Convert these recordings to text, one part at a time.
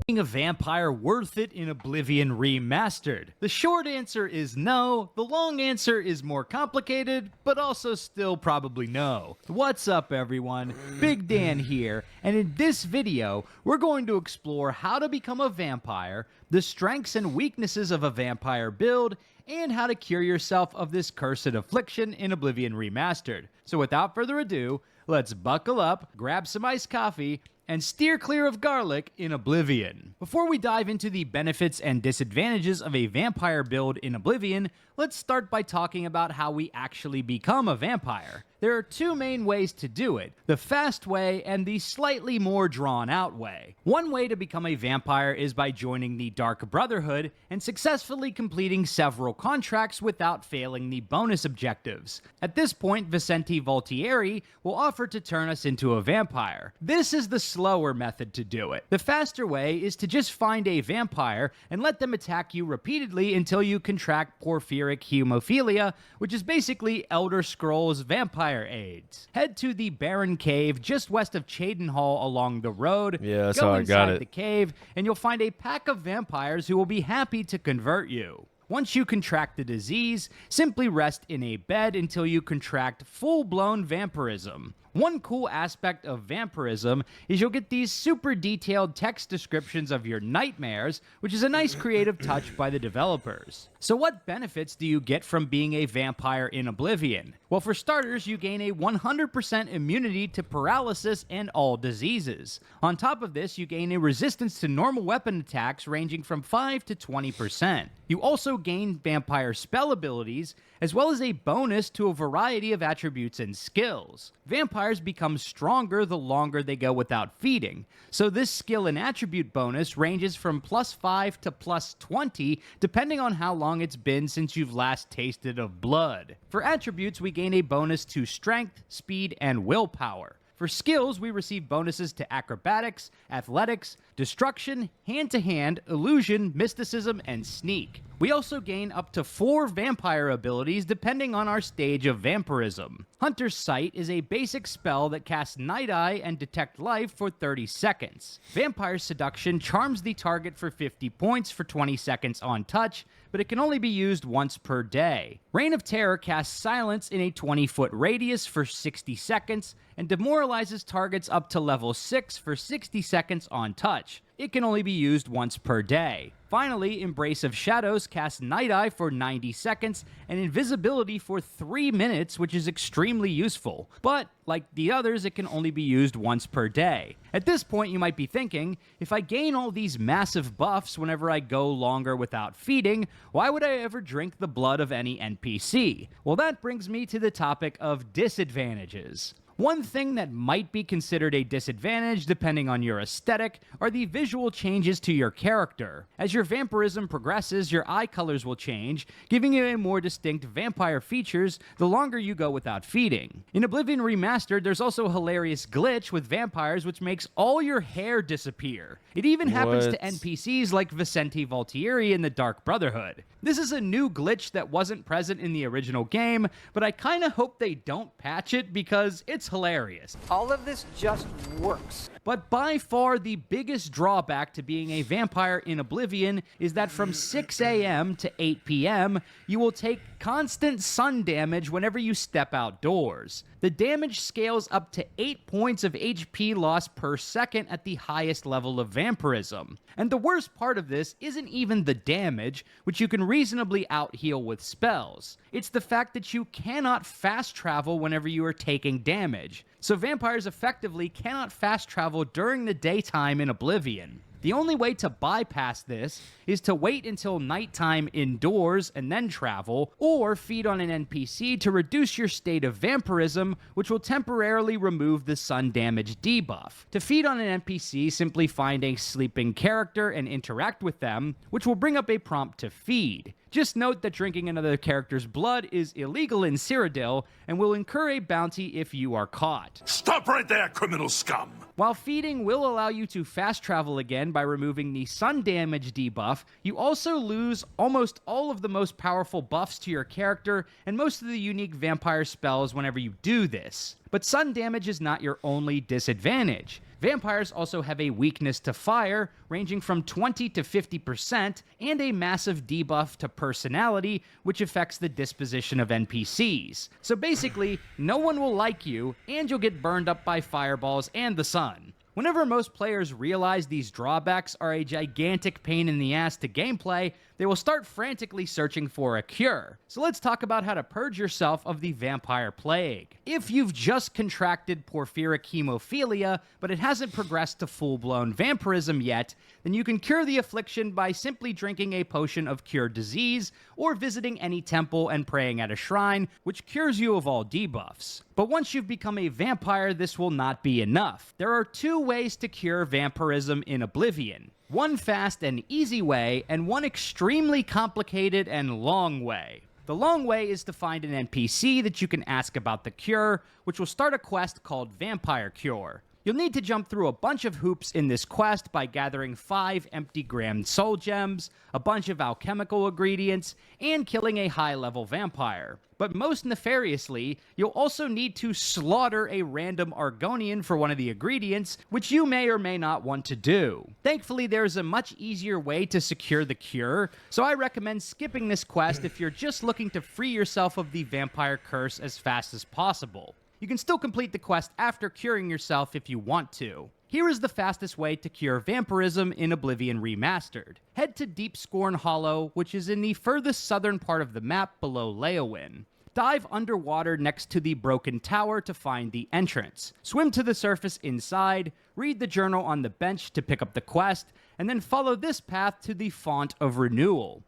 Being a vampire worth it in Oblivion Remastered? The short answer is no. The long answer is more complicated, but also still probably no. What's up, everyone? Big Dan here, and in this video, we're going to explore how to become a vampire, the strengths and weaknesses of a vampire build, and how to cure yourself of this cursed affliction in Oblivion Remastered. So without further ado, let's buckle up, grab some iced coffee, and steer clear of garlic in Oblivion. Before we dive into the benefits and disadvantages of a vampire build in Oblivion, let's start by talking about how we actually become a vampire. There are two main ways to do it, the fast way and the slightly more drawn out way. One way to become a vampire is by joining the Dark Brotherhood and successfully completing several contracts without failing the bonus objectives. At this point, Vicente Voltieri will offer to turn us into a vampire. This is the slower method to do it. The faster way is to just find a vampire and let them attack you repeatedly until you contract porphyric hemophilia, which is basically Elder Scrolls vampire AIDS. Head to the Barren Cave just west of Cheydinhal along the road. Yeah, that's Go how I got inside it. the cave, and you'll find a pack of vampires who will be happy to convert you. Once you contract the disease, simply rest in a bed until you contract full-blown vampirism. One cool aspect of vampirism is you'll get these super detailed text descriptions of your nightmares, which is a nice creative touch by the developers. So what benefits do you get from being a vampire in Oblivion? Well, for starters, you gain a 100% immunity to paralysis and all diseases. On top of this, you gain a resistance to normal weapon attacks ranging from 5 to 20%. You also gain vampire spell abilities, as well as a bonus to a variety of attributes and skills. Vampires become stronger the longer they go without feeding, so this skill and attribute bonus ranges from +5 to +20 depending on how long it's been since you've last tasted of blood. For attributes, we gain a bonus to strength, speed, and willpower. For skills, we receive bonuses to acrobatics, athletics, destruction, hand-to-hand, illusion, mysticism, and sneak. We also gain up to 4 vampire abilities depending on our stage of vampirism. Hunter's Sight is a basic spell that casts Night Eye and Detect Life for 30 seconds. Vampire Seduction charms the target for 50 points for 20 seconds on touch, but it can only be used once per day. Reign of Terror casts Silence in a 20-foot radius for 60 seconds and demoralizes targets up to level 6 for 60 seconds on touch. It can only be used once per day. Finally, Embrace of Shadows casts Night Eye for 90 seconds and Invisibility for 3 minutes, which is extremely useful. But, like the others, it can only be used once per day. At this point, you might be thinking, if I gain all these massive buffs whenever I go longer without feeding, why would I ever drink the blood of any NPC? Well, that brings me to the topic of disadvantages. One thing that might be considered a disadvantage, depending on your aesthetic, are the visual changes to your character. As your vampirism progresses, your eye colors will change, giving you a more distinct vampire features the longer you go without feeding. In Oblivion Remastered, there's also a hilarious glitch with vampires which makes all your hair disappear. It even happens to NPCs like Vicente Voltieri in the Dark Brotherhood. This is a new glitch that wasn't present in the original game, but I kinda hope they don't patch it because it's hilarious. All of this just works. But by far the biggest drawback to being a vampire in Oblivion is that from 6 a.m. to 8 p.m., you will take constant sun damage whenever you step outdoors. The damage scales up to 8 points of HP loss per second at the highest level of vampirism. And the worst part of this isn't even the damage, which you can reasonably out-heal with spells. It's the fact that you cannot fast travel whenever you are taking damage. So vampires effectively cannot fast travel during the daytime in Oblivion. The only way to bypass this is to wait until nighttime indoors and then travel, or feed on an NPC to reduce your state of vampirism, which will temporarily remove the sun damage debuff. To feed on an NPC, simply find a sleeping character and interact with them, which will bring up a prompt to feed. Just note that drinking another character's blood is illegal in Cyrodiil and will incur a bounty if you are caught. Stop right there, criminal scum! While feeding will allow you to fast travel again by removing the sun damage debuff, you also lose almost all of the most powerful buffs to your character and most of the unique vampire spells whenever you do this. But sun damage is not your only disadvantage. Vampires also have a weakness to fire, ranging from 20 to 50%, and a massive debuff to personality, which affects the disposition of NPCs. So basically, no one will like you, and you'll get burned up by fireballs and the sun. Whenever most players realize these drawbacks are a gigantic pain in the ass to gameplay, they will start frantically searching for a cure. So let's talk about how to purge yourself of the vampire plague. If you've just contracted porphyric hemophilia, but it hasn't progressed to full-blown vampirism yet, then you can cure the affliction by simply drinking a potion of cure disease, or visiting any temple and praying at a shrine, which cures you of all debuffs. But once you've become a vampire, this will not be enough. There are two ways to cure vampirism in Oblivion. One fast and easy way, and one extremely complicated and long way. The long way is to find an NPC that you can ask about the cure, which will start a quest called Vampire Cure. You'll need to jump through a bunch of hoops in this quest by gathering 5 empty Grand Soul Gems, a bunch of alchemical ingredients, and killing a high-level vampire. But most nefariously, you'll also need to slaughter a random Argonian for one of the ingredients, which you may or may not want to do. Thankfully, there's a much easier way to secure the cure, so I recommend skipping this quest if you're just looking to free yourself of the vampire curse as fast as possible. You can still complete the quest after curing yourself if you want to. Here is the fastest way to cure vampirism in Oblivion Remastered. Head to Deep Scorn Hollow, which is in the furthest southern part of the map below Leowyn. Dive underwater next to the broken tower to find the entrance. Swim to the surface inside, read the journal on the bench to pick up the quest, and then follow this path to the Font of Renewal.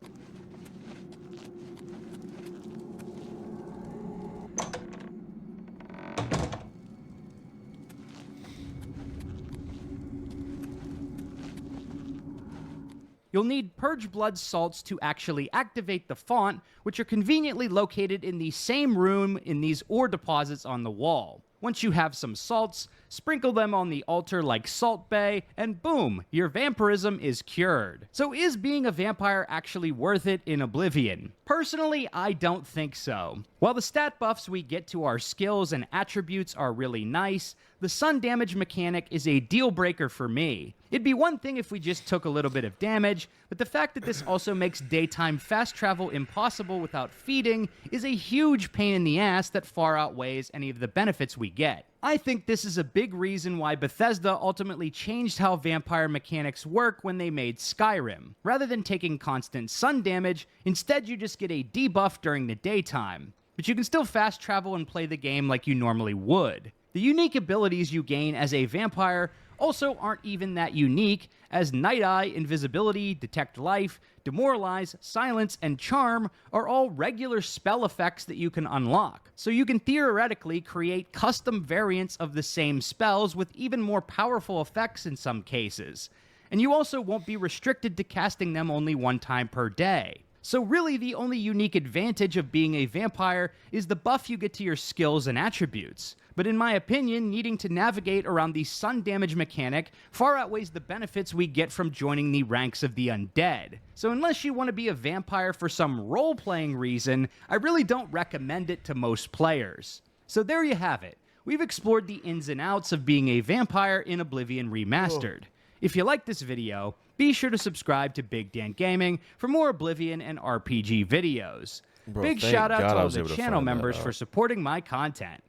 You'll need Purge Blood salts to actually activate the font, which are conveniently located in the same room in these ore deposits on the wall. Once you have some salts, sprinkle them on the altar like Salt Bay, and boom, your vampirism is cured. So is being a vampire actually worth it in Oblivion? Personally, I don't think so. While the stat buffs we get to our skills and attributes are really nice, the sun damage mechanic is a deal breaker for me. It'd be one thing if we just took a little bit of damage, but the fact that this also makes daytime fast travel impossible without feeding is a huge pain in the ass that far outweighs any of the benefits we get. I think this is a big reason why Bethesda ultimately changed how vampire mechanics work when they made Skyrim. Rather than taking constant sun damage, instead you just get a debuff during the daytime. But you can still fast travel and play the game like you normally would. The unique abilities you gain as a vampire also aren't even that unique, as Night Eye, Invisibility, Detect Life, Demoralize, Silence, and Charm are all regular spell effects that you can unlock. So you can theoretically create custom variants of the same spells with even more powerful effects in some cases. And you also won't be restricted to casting them only one time per day. So really the only unique advantage of being a vampire is the buff you get to your skills and attributes. But in my opinion, needing to navigate around the sun damage mechanic far outweighs the benefits we get from joining the ranks of the undead. So unless you want to be a vampire for some role-playing reason, I really don't recommend it to most players. So there you have it. We've explored the ins and outs of being a vampire in Oblivion Remastered. If you like this video, be sure to subscribe to Big Dan Gaming for more Oblivion and RPG videos. Bro, Big thank shout out God to I all was the able to channel find that members out. for supporting my content.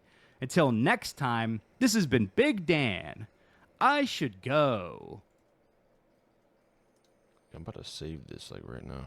Until next time, this has been Big Dan. I should go. I'm about to save this like right now.